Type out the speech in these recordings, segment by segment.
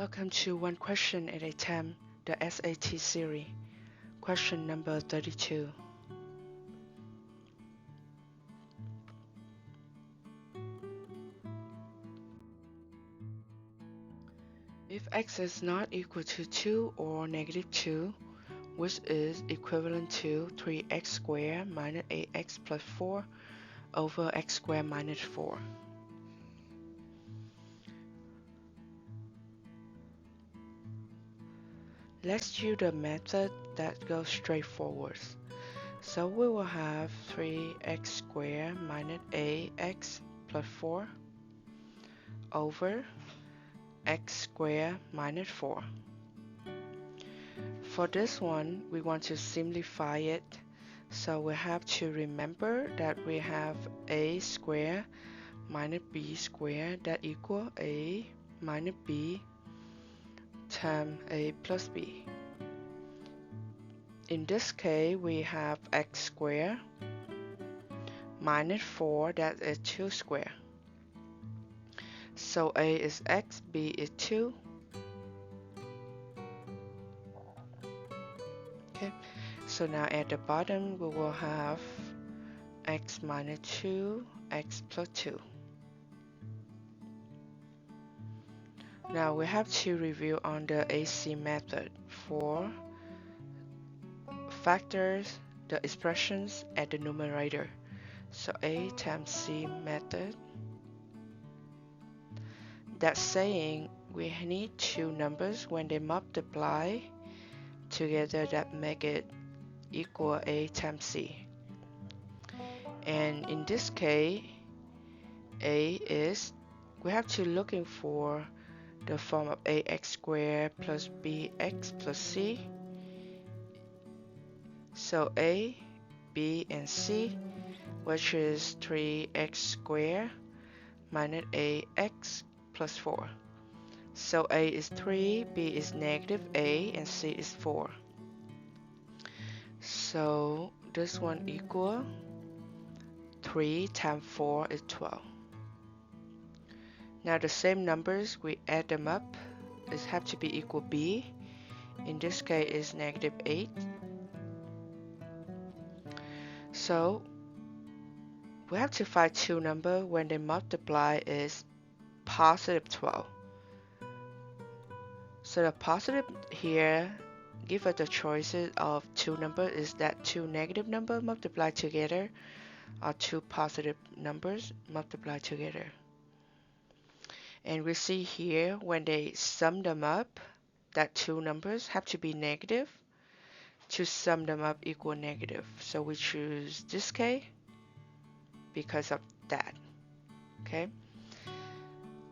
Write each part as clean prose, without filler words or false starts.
Welcome to One Question at a Time, the SAT series. Question number 32. If x is not equal to 2 or negative 2, which is equivalent to 3x squared minus 8x plus 4 over x squared minus 4. Let's use the method that goes straightforward. So we will have 3x squared minus 8x plus 4 over x squared minus 4. For this one, we want to simplify it, so we have to remember that we have a squared minus b squared that equal a minus b times a plus b. In this case, we have x squared minus 4, that is 2 squared. So a is x, b is 2. Okay, so now at the bottom we will have x minus 2, x plus 2. Now we have to review on the AC method for factors the expressions at the numerator. So a times c method. That's saying we need two numbers when they multiply together that make it equal a times c. And in this case, a is, we have to looking for the form of ax squared plus bx plus c. So a, b, and c, which is 3x squared minus ax plus 4. So a is 3, b is negative a, and c is 4. So this one equal 3 times 4 is 12. Now the same numbers, we add them up. It have to be equal b. In this case is negative 8. So we have to find two numbers when they multiply is positive 12. So the positive here give us the choices of two numbers. Is that two negative numbers multiplied together or two positive numbers multiplied together? And we see here when they sum them up, that two numbers have to be negative to sum them up equal negative. So we choose this case because of that. Okay.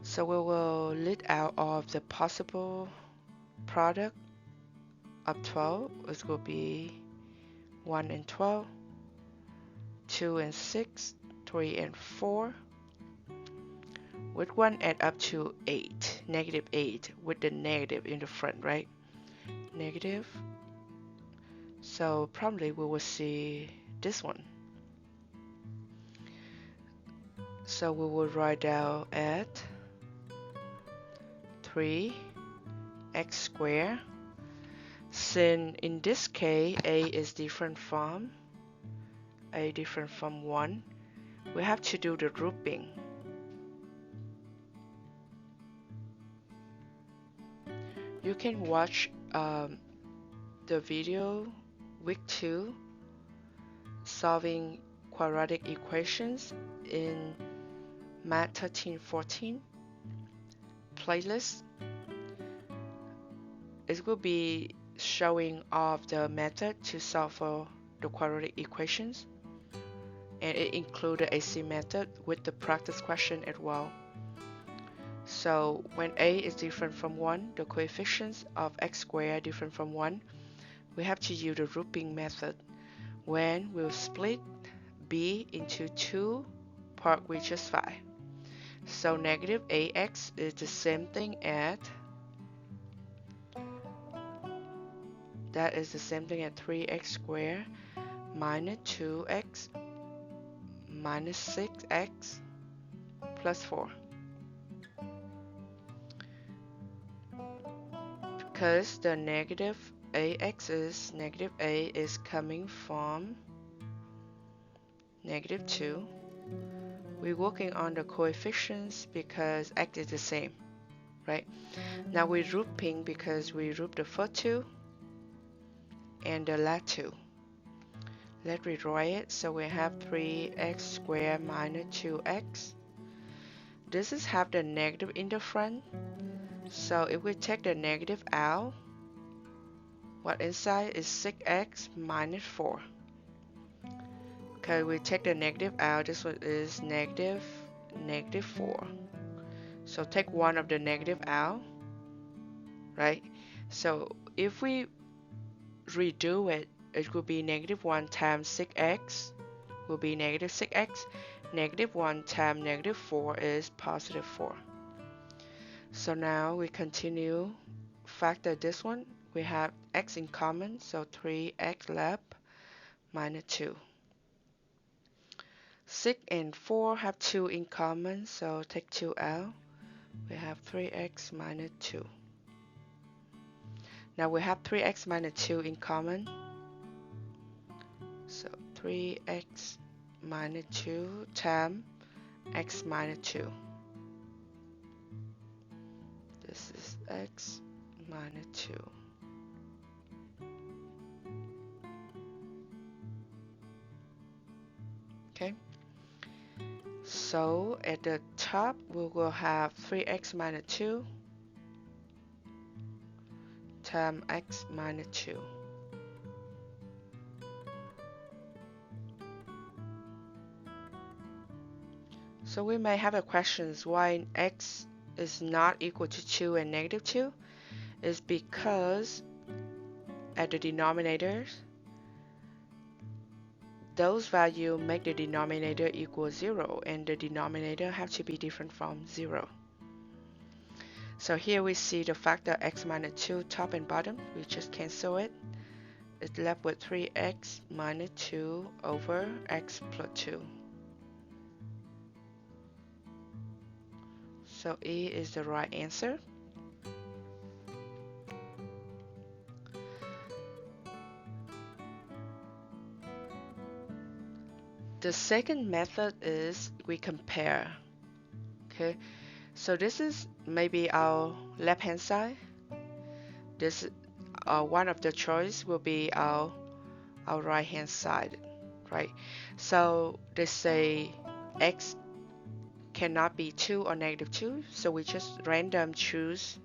So we will list out all of the possible product of 12. It will be 1 and 12, 2 and 6, 3 and 4. With 1 add up to 8, negative 8 with the negative in the front, right? Negative. So probably we will see this one. So we will write down at 3x squared. Since in this case a is different from 1, we have to do the grouping. You can watch the video week 2 solving quadratic equations in Math 13-14 playlist. It will be showing off the method to solve for the quadratic equations, and it includes the AC method with the practice question as well. So when a is different from 1, the coefficients of x squared different from 1, we have to use the grouping method when we'll split b into two parts which is 5. So negative ax is the same thing as, that is the same thing as 3x squared minus 2x minus 6x plus 4. because the negative ax is negative a is coming from negative 2. We're working on the coefficients because x is the same, right? Now we're grouping because we group the first two and the last two. Let's rewrite it. So we have 3x squared minus 2x. This is have the negative in the front. So if we take the negative out, what inside is 6x minus 4. Okay, we take the negative out. This one is negative 4. So take one of the negative out, right? So if we redo it, it will be negative 1 times 6x will be negative 6x. Negative 1 times negative 4 is positive 4. So now we continue factor this one. We have x in common, so 3x left minus 2. 6 and 4 have 2 in common, so take 2 out. We have 3x minus 2. Now we have 3x minus 2 in common. So 3x minus 2 times x minus 2. This is x minus 2. Okay. So at the top we will have 3x minus 2 times x minus 2. So we may have a question why x is not equal to 2 and negative 2 is because at the denominators those values make the denominator equal 0 and the denominator have to be different from 0. So here we see the factor x minus 2 top and bottom. We just cancel it. It's left with 3x minus 2 over x plus 2. So E is the right answer. The second method is we compare. Okay, so this is maybe our left hand side. This one of the choice will be our right hand side, right? So they say x cannot be 2 or negative 2, so we just random choose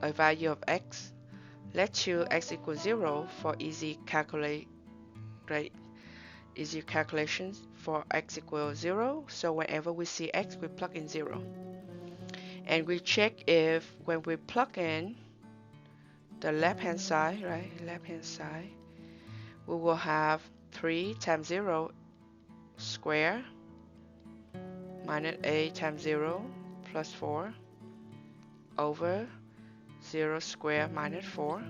a value of x. Let's choose x equals 0 for easy calculate, right? Easy calculations for x equals 0. So whenever we see x, we plug in 0. And we check if when we plug in the left hand side, right? Left hand side, we will have 3 times 0 square minus a times 0 plus 4 over 0 square minus 4.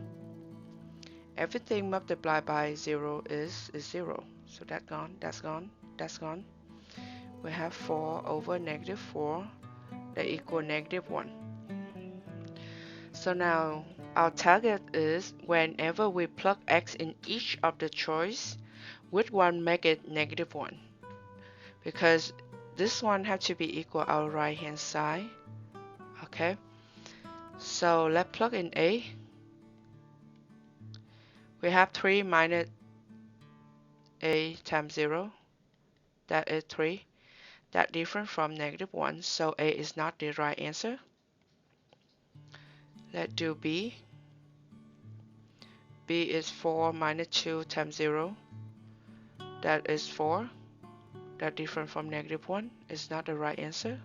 Everything multiplied by 0 is 0. So that's gone, that's gone, that's gone. We have 4 over negative 4 that equal negative 1. So now our target is whenever we plug x in each of the choice, which one make it negative 1? Because this one have to be equal our right hand side. Okay. So let's plug in a. We have 3 minus a times 0. That is 3. That different from negative 1. So a is not the right answer. Let's do b. b is 4 minus 2 times 0. That is 4. That different from negative 1 is not the right answer.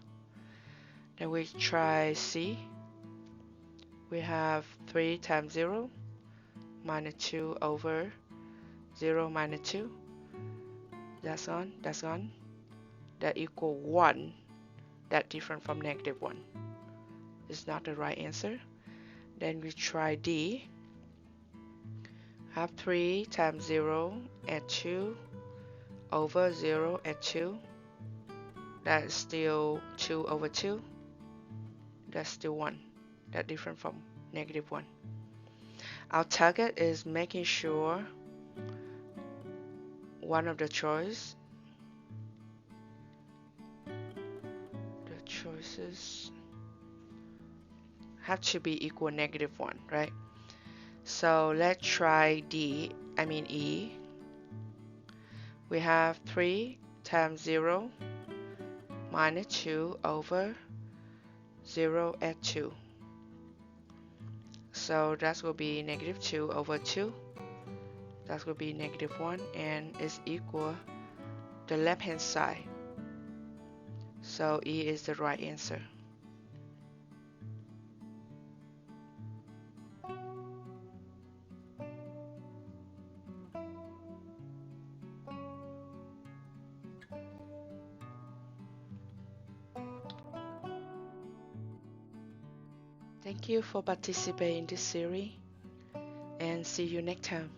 Then we try c. We have 3 times 0 minus 2 over 0 minus 2. That's gone, that's gone. That equal 1. That different from negative 1 is not the right answer. Then we try d. Have 3 times 0 at 2 over 0 at 2. that is still 2 over 2. That's still 1. That's different from negative 1. Our target is making sure one of the choices have to be equal negative 1, right? So let's try E. We have 3 times 0 minus 2 over 0 at 2. So that will be negative 2 over 2. That will be negative 1, and it's equal the left hand side. So E is the right answer. Thank you for participating in this series, and see you next time.